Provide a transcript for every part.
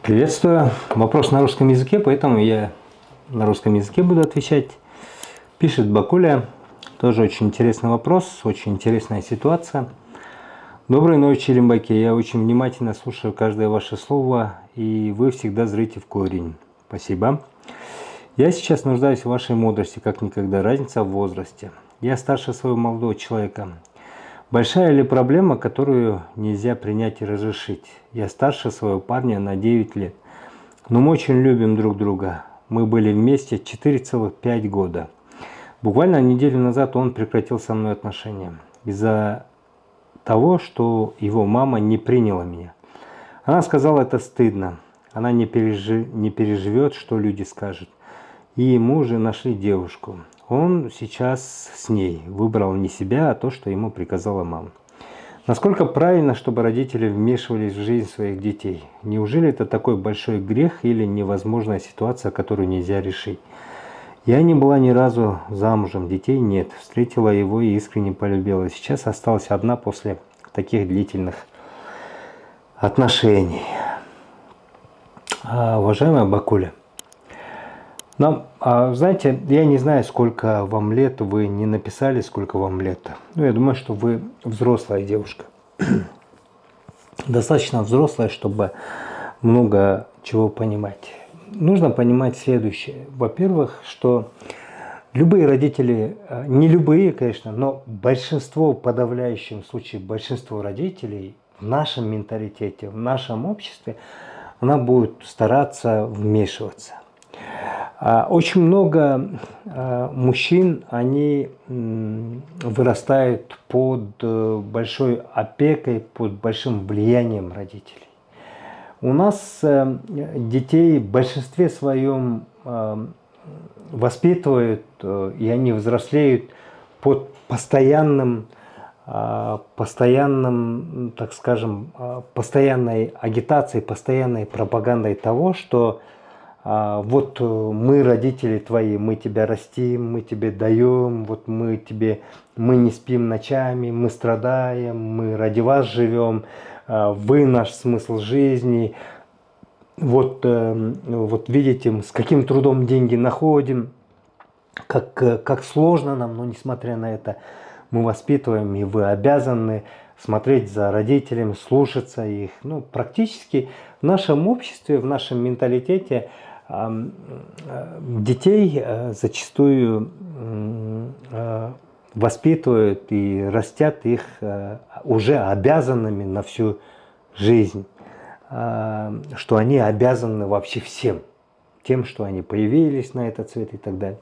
Приветствую. Вопрос на русском языке, поэтому я на русском языке буду отвечать. Пишет Бакуля. Тоже очень интересный вопрос, очень интересная ситуация. Доброй ночи, Лимбаки. Я очень внимательно слушаю каждое ваше слово, и вы всегда зрите в корень. Спасибо. Я сейчас нуждаюсь в вашей мудрости, как никогда. Разница в возрасте. Я старше своего молодого человека. Большая ли проблема, которую нельзя принять и разрешить? Я старше своего парня на 9 лет. Но мы очень любим друг друга. Мы были вместе 4,5 года. Буквально неделю назад он прекратил со мной отношения. Из-за того, что его мама не приняла меня. Она сказала, это стыдно. Она не переживет, что люди скажут. И ему уже нашли девушку. Он сейчас с ней выбрал не себя, а то, что ему приказала мама. Насколько правильно, чтобы родители вмешивались в жизнь своих детей? Неужели это такой большой грех или невозможная ситуация, которую нельзя решить? Я не была ни разу замужем, детей нет. Встретила его и искренне полюбила. Сейчас осталась одна после таких длительных отношений. Уважаемая Бакуля, знаете, я не знаю, сколько вам лет, вы не написали, сколько вам лет. Но я думаю, что вы взрослая девушка. Достаточно взрослая, чтобы много чего понимать. Нужно понимать следующее. Во-первых, что любые родители, не любые, конечно, но большинство, в подавляющем случае, большинство родителей в нашем менталитете, в нашем обществе, она будет стараться вмешиваться. Очень много мужчин, они вырастают под большой опекой, под большим влиянием родителей. У нас детей в большинстве своем воспитывают, и они взрослеют под постоянной агитацией, постоянной пропагандой того, что вот мы, родители твои, мы тебя растим, мы тебе даем, вот мы не спим ночами, мы страдаем, мы ради вас живем, вы наш смысл жизни. Вот видите, с каким трудом деньги находим, как сложно нам, но несмотря на это, мы воспитываем, и вы обязаны смотреть за родителями, слушаться их. Практически в нашем обществе, в нашем менталитете детей зачастую воспитывают и растят их уже обязанными на всю жизнь, что они обязаны вообще всем, тем, что они появились на этот свет и так далее.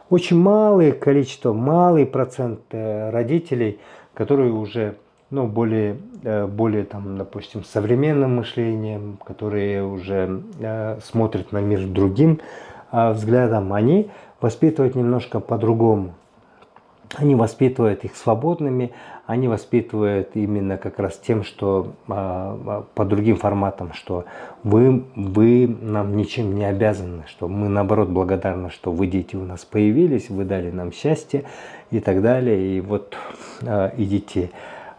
Очень малое количество, малый процент родителей, которые уже более допустим, современным мышлением, которые уже смотрят на мир другим взглядом, они воспитывают немножко по-другому. Они воспитывают их свободными, они воспитывают именно как раз тем, что по другим форматам, что вы нам ничем не обязаны, что мы наоборот благодарны, что вы, дети, у нас появились, вы дали нам счастье и так далее, и вот идите.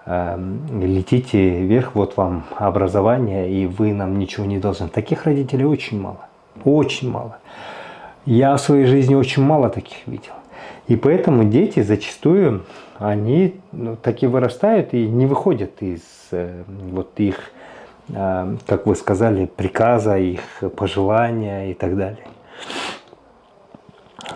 Летите вверх, вот вам образование, и вы нам ничего не должны. Таких родителей очень мало. Очень мало. Я в своей жизни очень мало таких видел. И поэтому дети зачастую, они таки вырастают и не выходят из их, как вы сказали, приказа, их пожелания и так далее.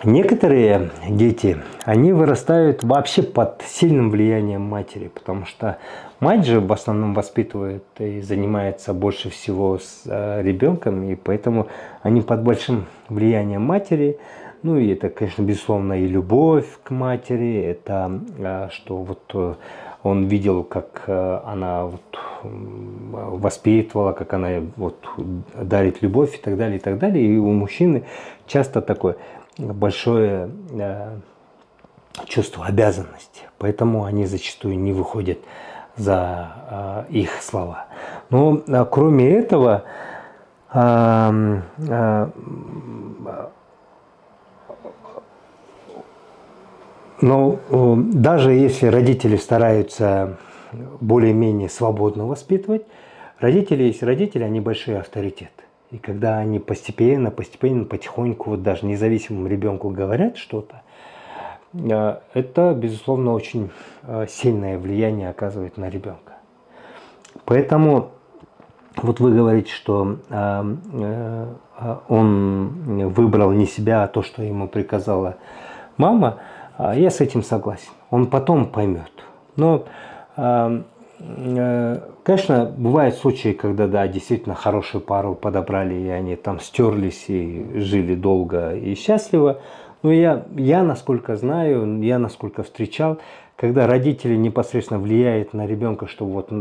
Некоторые дети, они вырастают вообще под сильным влиянием матери, потому что мать же в основном воспитывает и занимается больше всего с ребенком, и поэтому они под большим влиянием матери. И это, конечно, безусловно, и любовь к матери, это что он видел, как она воспитывала, как она дарит любовь и так далее, и так далее. И у мужчины часто такое большое чувство обязанности, поэтому они зачастую не выходят за их слова. Но кроме этого, даже если родители стараются более-менее свободно воспитывать, родители есть родители, они большой авторитет. И когда они постепенно, потихоньку, вот даже независимому ребенку говорят что-то, это, безусловно, очень сильное влияние оказывает на ребенка. Поэтому вот вы говорите, что он выбрал не себя, а то, что ему приказала мама. Я с этим согласен. Он потом поймет. Но, конечно, бывают случаи, когда, да, действительно хорошую пару подобрали, и они там стерлись и жили долго и счастливо. Но я насколько знаю, я насколько встречал, когда родители непосредственно влияют на ребенка, что вот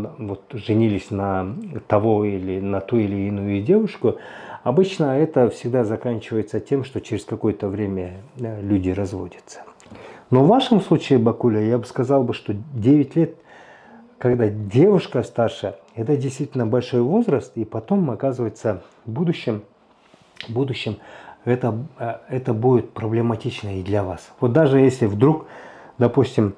женились на того или на ту или иную девушку, обычно это всегда заканчивается тем, что через какое-то время люди разводятся. Но в вашем случае, Бакуля, я бы сказал, что 9 лет, когда девушка старше, это действительно большой возраст, и потом, оказывается, в будущем это будет проблематично и для вас. Вот даже если вдруг, допустим,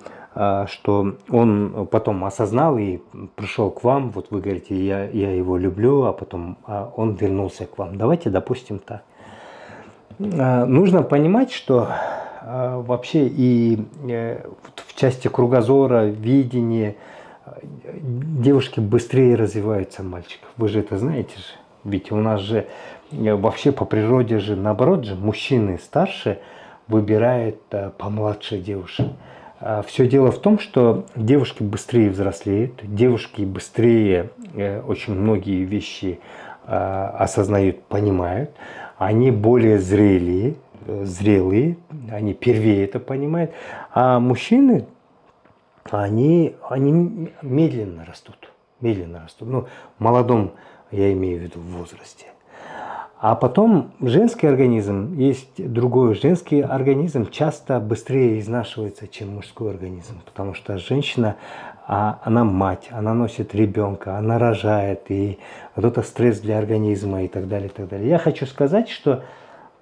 что он потом осознал и пришел к вам, вот вы говорите, я его люблю, а потом он вернулся к вам. Давайте допустим так. Нужно понимать, что вообще и в части кругозора, видения девушки быстрее развиваются мальчиков. Вы же это знаете же. Ведь у нас же вообще по природе же наоборот же мужчины старше выбирают помладше девушек. Все дело в том, что девушки быстрее взрослеют, девушки быстрее очень многие вещи осознают, понимают, они более зрелые, они первее это понимают, а мужчины, они медленно растут. Ну, в молодом, я имею в виду, в возрасте. А потом женский организм, есть другой. Женский организм часто быстрее изнашивается, чем мужской организм. Потому что женщина, она мать, она носит ребенка, она рожает. И вот это стресс для организма и так далее, и так далее. Я хочу сказать, что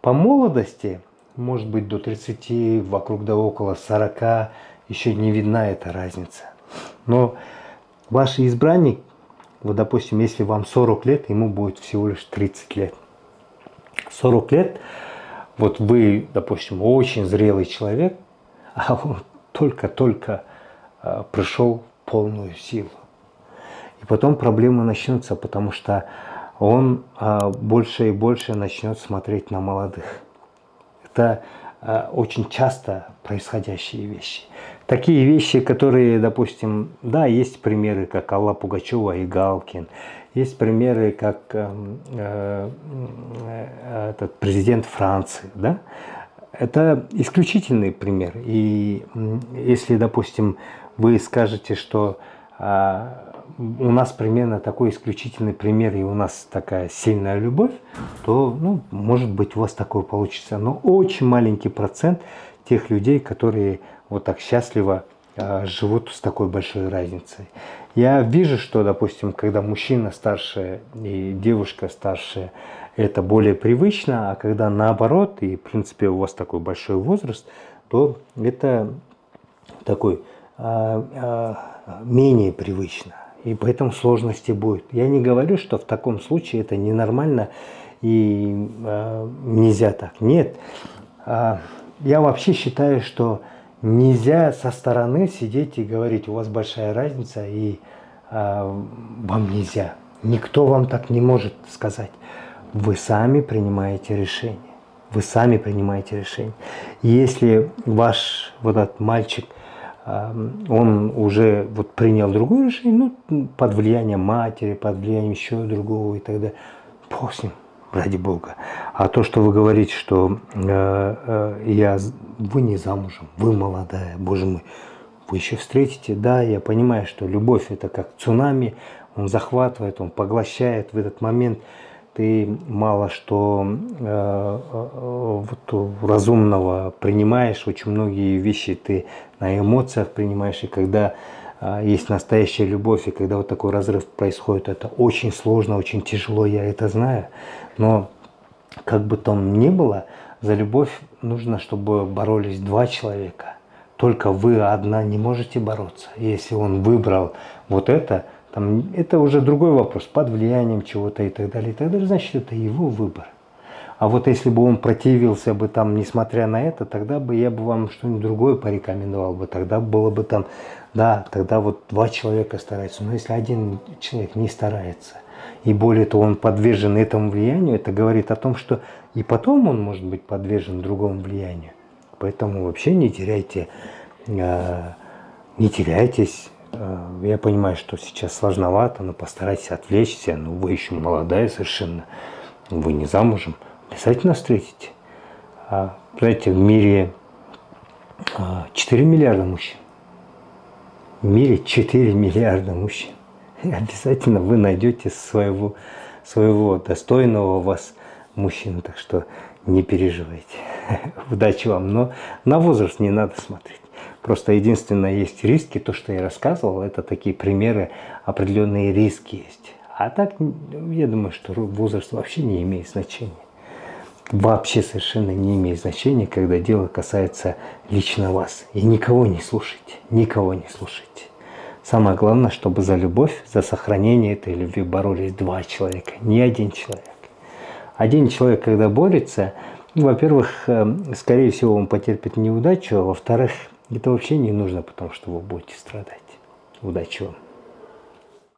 по молодости, может быть до 30, вокруг да около 40, еще не видна эта разница. Но ваш избранник, вот допустим, если вам 40 лет, ему будет всего лишь 30 лет. 40 лет, вот вы, допустим, очень зрелый человек, а он только-только пришел в полную силу. И потом проблемы начнутся, потому что он больше и больше начнет смотреть на молодых. Это очень часто происходящие вещи. Такие вещи, которые, допустим, да, есть примеры, как Алла Пугачева и Галкин. Есть примеры, как этот президент Франции. Да? Это исключительный пример. И если, допустим, вы скажете, что у нас примерно такой исключительный пример, и у нас такая сильная любовь, то, ну, может быть, у вас такое получится. Но очень маленький процент тех людей, которые вот так счастливо живут с такой большой разницей. Я вижу, что, допустим, когда мужчина старше и девушка старше, это более привычно, а когда наоборот, и в принципе у вас такой большой возраст, то это такой менее привычно. И поэтому сложности будет. Я не говорю, что в таком случае это ненормально и нельзя так. Нет. Я вообще считаю, что нельзя со стороны сидеть и говорить, у вас большая разница, и вам нельзя. Никто вам так не может сказать. Вы сами принимаете решение. Вы сами принимаете решение. Если ваш вот этот мальчик, он уже вот принял другое решение, ну, под влиянием матери, под влиянием еще другого и так далее, бог с ним, ради Бога. А то, что вы говорите, что вы не замужем, вы молодая, Боже мой, вы еще встретите, да, я понимаю, что любовь это как цунами, он захватывает, он поглощает в этот момент. Ты мало что разумного принимаешь, очень многие вещи ты на эмоциях принимаешь, и когда есть настоящая любовь, и когда вот такой разрыв происходит, это очень сложно, очень тяжело, я это знаю. Но как бы там ни было, за любовь нужно, чтобы боролись два человека. Только вы одна не можете бороться. Если он выбрал вот это, Там, это уже другой вопрос, под влиянием чего-то и так далее, значит, это его выбор. А вот если бы он противился бы там, несмотря на это, тогда бы я бы вам что-нибудь другое порекомендовал бы. Тогда было бы там, да, тогда вот 2 человека стараются. Но если один человек не старается, и более того, он подвержен этому влиянию, это говорит о том, что и потом он может быть подвержен другому влиянию. Поэтому вообще не теряйтесь. Я понимаю, что сейчас сложновато, но постарайтесь отвлечься. Ну, вы еще молодая совершенно, вы не замужем. Обязательно встретите. Знаете, в мире 4 миллиарда мужчин. В мире 4 миллиарда мужчин. И обязательно вы найдете своего достойного вас мужчину. Так что не переживайте. Удачи вам. Но на возраст не надо смотреть. Просто единственное, есть риски. То, что я рассказывал, это такие примеры, определенные риски есть. А так, я думаю, что возраст вообще не имеет значения. Вообще совершенно не имеет значения, когда дело касается лично вас. И никого не слушайте, никого не слушайте. Самое главное, чтобы за любовь, за сохранение этой любви боролись 2 человека, не 1 человек. Один человек, когда борется, во-первых, скорее всего, он потерпит неудачу, а во-вторых, это вообще не нужно, потому что вы будете страдать. Удачи вам!